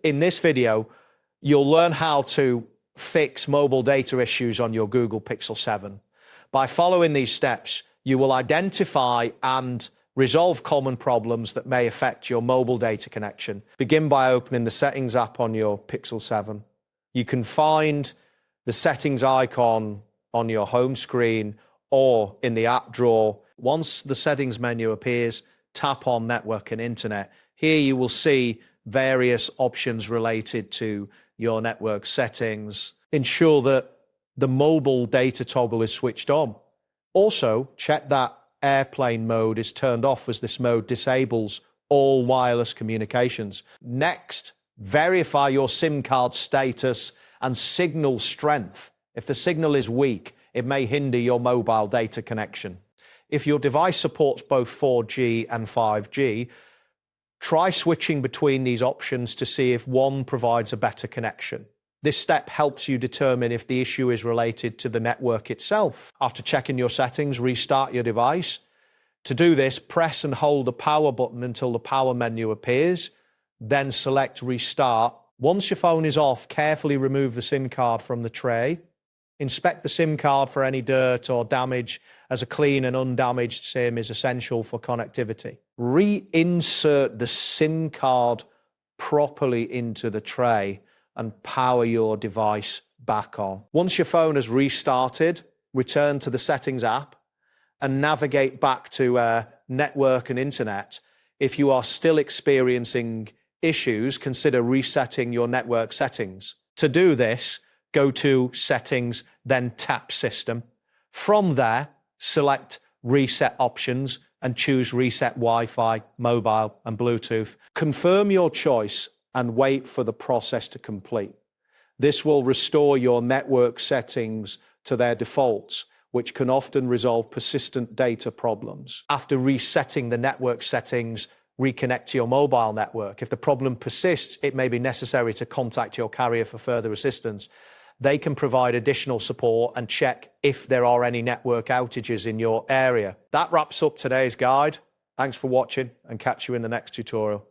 In this video, you'll learn how to fix mobile data issues on your Google Pixel 7. By following these steps, you will identify and resolve common problems that may affect your mobile data connection. Begin by opening the Settings app on your Pixel 7. You can find the Settings icon on your home screen or in the app drawer. Once the Settings menu appears, tap on Network and Internet. Here you will see various options related to your network settings. Ensure that the mobile data toggle is switched on. Also, check that airplane mode is turned off, as this mode disables all wireless communications. Next, verify your SIM card status and signal strength. If the signal is weak, it may hinder your mobile data connection. If your device supports both 4G and 5G, try switching between these options to see if one provides a better connection. This step helps you determine if the issue is related to the network itself. After checking your settings, restart your device. To do this, press and hold the power button until the power menu appears, then select Restart. Once your phone is off, carefully remove the SIM card from the tray. Inspect the SIM card for any dirt or damage, as a clean and undamaged SIM is essential for connectivity. Reinsert the SIM card properly into the tray and power your device back on. Once your phone has restarted, return to the Settings app and navigate back to Network and Internet. If you are still experiencing issues, consider resetting your network settings. To do this, go to Settings, then tap System. From there, select Reset Options and choose Reset Wi-Fi, Mobile and Bluetooth. Confirm your choice and wait for the process to complete. This will restore your network settings to their defaults, which can often resolve persistent data problems. After resetting the network settings, reconnect to your mobile network. If the problem persists, it may be necessary to contact your carrier for further assistance. They can provide additional support and check if there are any network outages in your area. That wraps up today's guide. Thanks for watching, and catch you in the next tutorial.